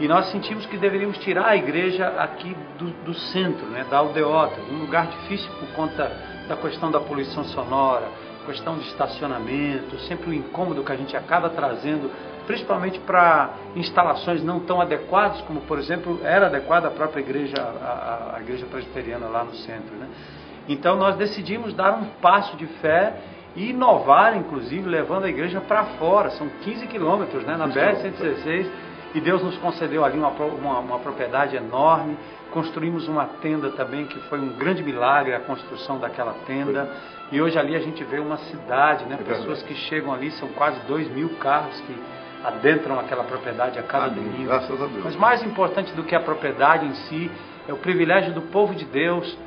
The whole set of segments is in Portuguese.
E nós sentimos que deveríamos tirar a igreja aqui do centro, né, da aldeota, um lugar difícil por conta da questão da poluição sonora, questão de estacionamento, sempre o incômodo que a gente acaba trazendo, principalmente para instalações não tão adequadas, como por exemplo era adequada a própria igreja, a igreja presbiteriana lá no centro, né? Então nós decidimos dar um passo de fé e inovar, inclusive, levando a igreja para fora. São 15 quilômetros, né, na BR-116, e Deus nos concedeu ali uma propriedade enorme. Construímos uma tenda também, que foi um grande milagre, a construção daquela tenda. E hoje ali a gente vê uma cidade, né? Pessoas que chegam ali, são quase 2.000 carros que adentram aquela propriedade a cada domingo. Graças a Deus. Mas mais importante do que a propriedade em si, é o privilégio do povo de Deus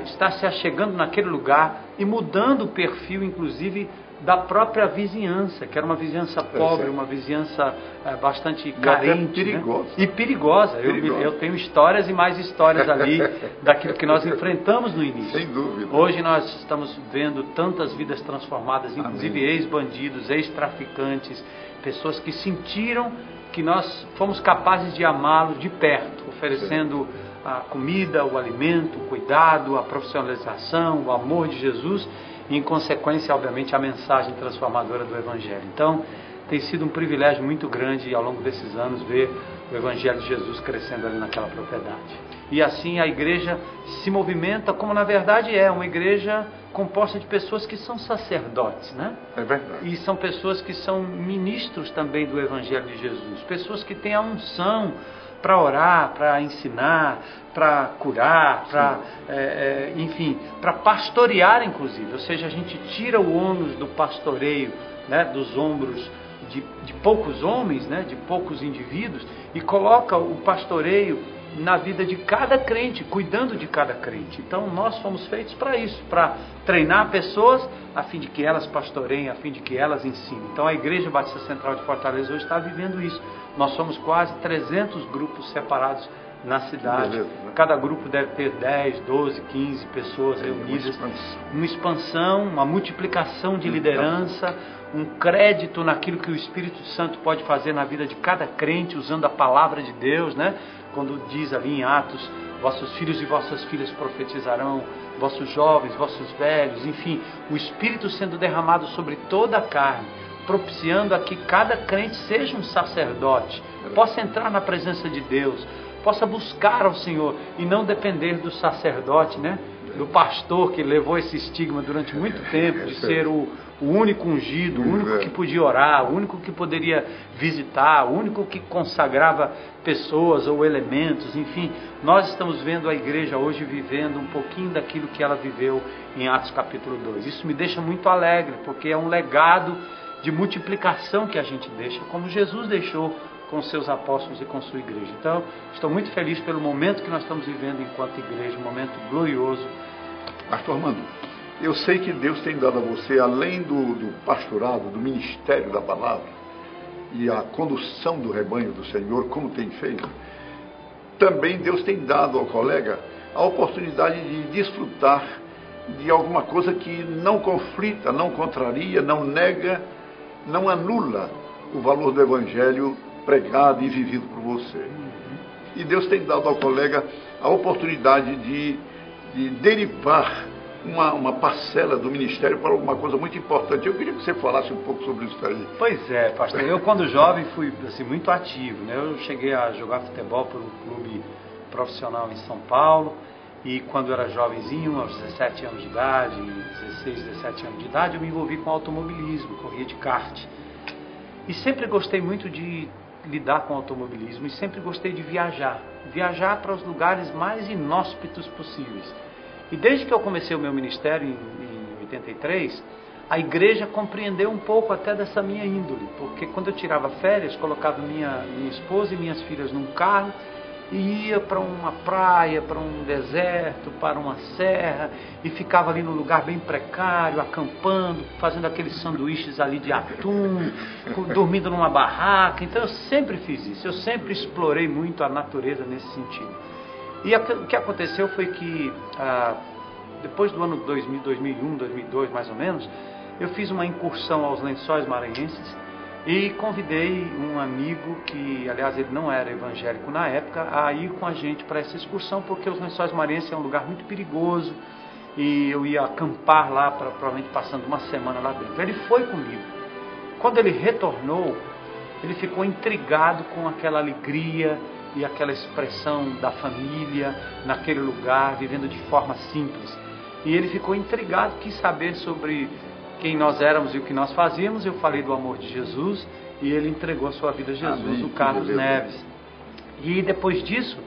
estar se achegando naquele lugar e mudando o perfil, inclusive, da própria vizinhança, que era uma vizinhança pobre, uma vizinhança bastante carente, perigosa. Né? E perigosa. Eu tenho histórias e mais histórias ali daquilo que nós enfrentamos no início. Sem dúvida. Hoje nós estamos vendo tantas vidas transformadas, inclusive ex-bandidos, ex-traficantes, pessoas que sentiram que nós fomos capazes de amá-lo de perto, oferecendo a comida, o alimento, o cuidado, a profissionalização, o amor de Jesus, e, em consequência, obviamente, a mensagem transformadora do Evangelho. Então, tem sido um privilégio muito grande ao longo desses anos ver o Evangelho de Jesus crescendo ali naquela propriedade. E assim a igreja se movimenta como na verdade é uma igreja composta de pessoas que são sacerdotes, né? É verdade. E são pessoas que são ministros também do Evangelho de Jesus, pessoas que têm a unção para orar, para ensinar, para curar, para, enfim, para pastorear inclusive. Ou seja, a gente tira o ônus do pastoreio, né, dos ombros de poucos homens, né, de poucos indivíduos, e coloca o pastoreio na vida de cada crente, cuidando de cada crente. Então nós fomos feitos para isso, para treinar pessoas a fim de que elas pastoreiem, a fim de que elas ensinem. Então a Igreja Batista Central de Fortaleza hoje está vivendo isso. Nós somos quase 300 grupos separados na cidade. Beleza, né? Cada grupo deve ter 10, 12, 15 pessoas reunidas. Uma expansão, uma multiplicação de liderança, um crédito naquilo que o Espírito Santo pode fazer na vida de cada crente, usando a palavra de Deus, né? Quando diz ali em Atos, vossos filhos e vossas filhas profetizarão, vossos jovens, vossos velhos, enfim, o Espírito sendo derramado sobre toda a carne, propiciando a que cada crente seja um sacerdote, possa entrar na presença de Deus, possa buscar ao Senhor e não depender do sacerdote, né? Do pastor que levou esse estigma durante muito tempo de ser o único ungido, o único que podia orar, o único que poderia visitar, o único que consagrava pessoas ou elementos, enfim. Nós estamos vendo a igreja hoje vivendo um pouquinho daquilo que ela viveu em Atos capítulo 2. Isso me deixa muito alegre, porque é um legado de multiplicação que a gente deixa, como Jesus deixou com seus apóstolos e com sua igreja. Então, estou muito feliz pelo momento que nós estamos vivendo enquanto igreja, um momento glorioso. Pastor Armando, eu sei que Deus tem dado a você, além do pastorado, do ministério da palavra e a condução do rebanho do Senhor, como tem feito, também Deus tem dado ao colega a oportunidade de desfrutar de alguma coisa que não conflita, não contraria, não nega, não anula o valor do Evangelho pregado e vivido por você. E Deus tem dado ao colega a oportunidade de derivar uma parcela do ministério para alguma coisa muito importante. Eu queria que você falasse um pouco sobre isso aí. Pois é, pastor. Eu, quando jovem, fui assim, muito ativo, né? Eu cheguei a jogar futebol por um clube profissional em São Paulo. E quando eu era jovenzinho, aos 17 anos de idade, 16, 17 anos de idade, eu me envolvi com automobilismo, corria de kart. E sempre gostei muito de lidar com automobilismo e sempre gostei de viajar para os lugares mais inóspitos possíveis. E desde que eu comecei o meu ministério em 83, a igreja compreendeu um pouco até dessa minha índole, porque quando eu tirava férias, colocava minha esposa e minhas filhas num carro e ia para uma praia, para um deserto, para uma serra, e ficava ali num lugar bem precário, acampando, fazendo aqueles sanduíches ali de atum, dormindo numa barraca. Então eu sempre fiz isso, eu sempre explorei muito a natureza nesse sentido. E o que aconteceu foi que, depois do ano 2000, 2001, 2002 mais ou menos, eu fiz uma incursão aos Lençóis Maranhenses, E convidei um amigo que, aliás, ele não era evangélico na época, a ir com a gente para essa excursão, porque os Lençóis Maranhenses é um lugar muito perigoso e eu ia acampar lá, provavelmente passando uma semana lá dentro. Ele foi comigo. Quando ele retornou, ele ficou intrigado com aquela alegria e aquela expressão da família naquele lugar, vivendo de forma simples. E ele ficou intrigado, quis saber sobre quem nós éramos e o que nós fazíamos. Eu falei do amor de Jesus e ele entregou a sua vida a Jesus. Amém. O Carlos Neves. E depois disso,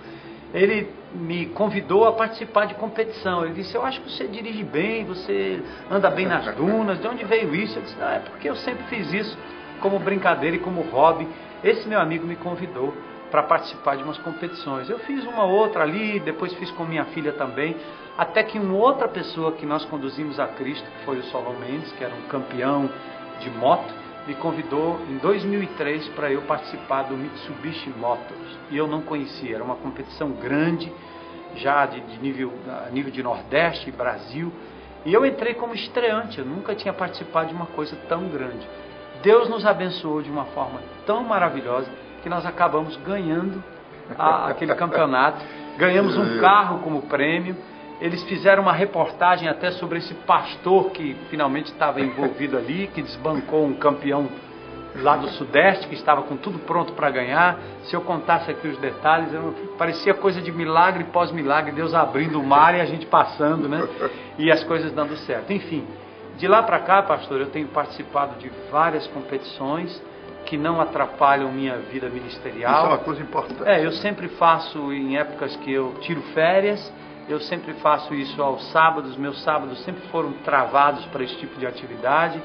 ele me convidou a participar de competição. Ele disse: eu acho que você dirige bem, você anda bem nas dunas, de onde veio isso? Eu disse: é porque eu sempre fiz isso como brincadeira e como hobby. Esse meu amigo me convidou para participar de umas competições. Eu fiz uma outra ali, depois fiz com minha filha também, até que uma outra pessoa que nós conduzimos a Cristo, que foi o Solon Mendes, que era um campeão de moto, me convidou em 2003 para eu participar do Mitsubishi Motors. E eu não conhecia, era uma competição grande, já de nível de Nordeste, Brasil. E eu entrei como estreante, eu nunca tinha participado de uma coisa tão grande. Deus nos abençoou de uma forma tão maravilhosa que nós acabamos ganhando aquele campeonato. Ganhamos um carro como prêmio. Eles fizeram uma reportagem até sobre esse pastor que finalmente estava envolvido ali, que desbancou um campeão lá do Sudeste, que estava com tudo pronto para ganhar. Se eu contasse aqui os detalhes, parecia coisa de milagre pós-milagre, Deus abrindo o mar e a gente passando, né? E as coisas dando certo. Enfim, de lá para cá, pastor, eu tenho participado de várias competições que não atrapalham minha vida ministerial. Isso é uma coisa importante. Eu sempre faço em épocas que eu tiro férias. Eu sempre faço isso aos sábados. Meus sábados sempre foram travados para esse tipo de atividade.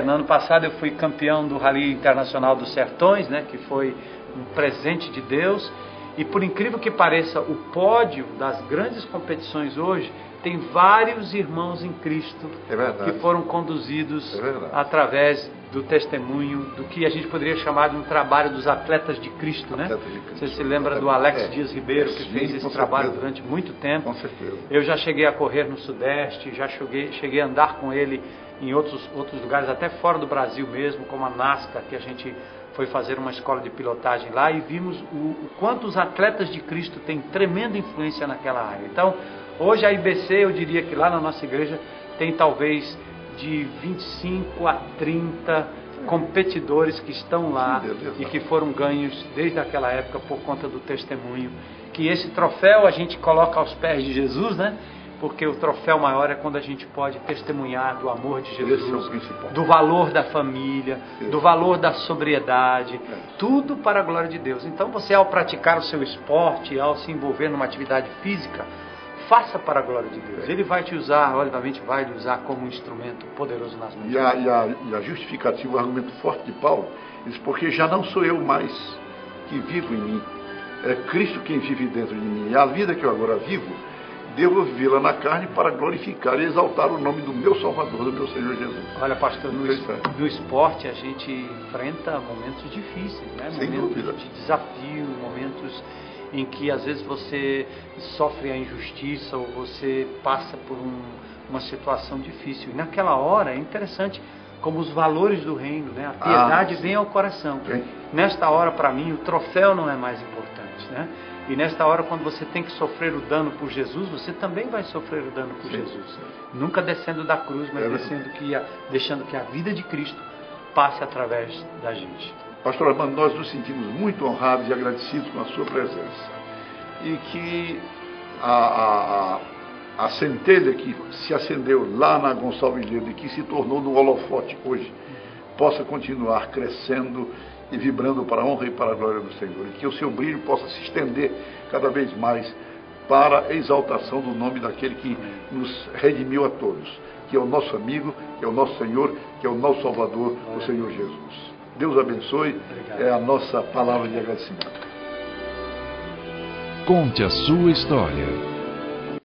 No ano passado eu fui campeão do Rally Internacional dos Sertões, né, que foi um presente de Deus. E por incrível que pareça, o pódio das grandes competições hoje tem vários irmãos em Cristo que foram conduzidos através do testemunho do que a gente poderia chamar de um trabalho dos atletas de Cristo, né? Você se lembra do Alex Dias Ribeiro, que fez esse trabalho durante muito tempo? Com certeza. Eu já cheguei a correr no Sudeste, já cheguei a andar com ele em outros lugares, até fora do Brasil mesmo, como a NASCAR, que a gente foi fazer uma escola de pilotagem lá e vimos o quanto os atletas de Cristo têm tremenda influência naquela área. Então, hoje a IBC, eu diria que lá na nossa igreja tem talvez de 25 a 30 competidores que estão lá e que foram ganhos desde aquela época por conta do testemunho. Que esse troféu a gente coloca aos pés de Jesus, né? Porque o troféu maior é quando a gente pode testemunhar do amor de Jesus, do valor da família, do valor da sobriedade, tudo para a glória de Deus. Então você, ao praticar o seu esporte, ao se envolver numa atividade física, faça para a glória de Deus. Ele vai te usar, obviamente vai lhe usar como um instrumento poderoso nas mãos. E a justificativa, o argumento forte de Paulo, diz: porque já não sou eu mais que vivo em mim, é Cristo quem vive dentro de mim. E a vida que eu agora vivo, devo vivê-la na carne para glorificar e exaltar o nome do meu Salvador, do meu Senhor Jesus. Olha, pastor, no esporte a gente enfrenta momentos difíceis, né? Momentos de desafio, momentos em que às vezes você sofre a injustiça ou você passa por uma situação difícil. E naquela hora é interessante como os valores do reino, né? A piedade vem ao coração. Nesta hora, para mim, o troféu não é mais importante, né? E nesta hora, quando você tem que sofrer o dano por Jesus, você também vai sofrer o dano por Jesus. Nunca descendo da cruz, mas deixando que a vida de Cristo passe através da gente. Pastor Armando, nós nos sentimos muito honrados e agradecidos com a sua presença. E que a centelha que se acendeu lá na Gonçalves Leda e que se tornou no holofote hoje, possa continuar crescendo e vibrando para a honra e para a glória do Senhor. E que o seu brilho possa se estender cada vez mais para a exaltação do nome daquele que nos redimiu a todos, que é o nosso amigo, que é o nosso Senhor, que é o nosso Salvador, o Senhor Jesus. Deus abençoe. Obrigado. É a nossa palavra de agradecimento. Conte a sua história.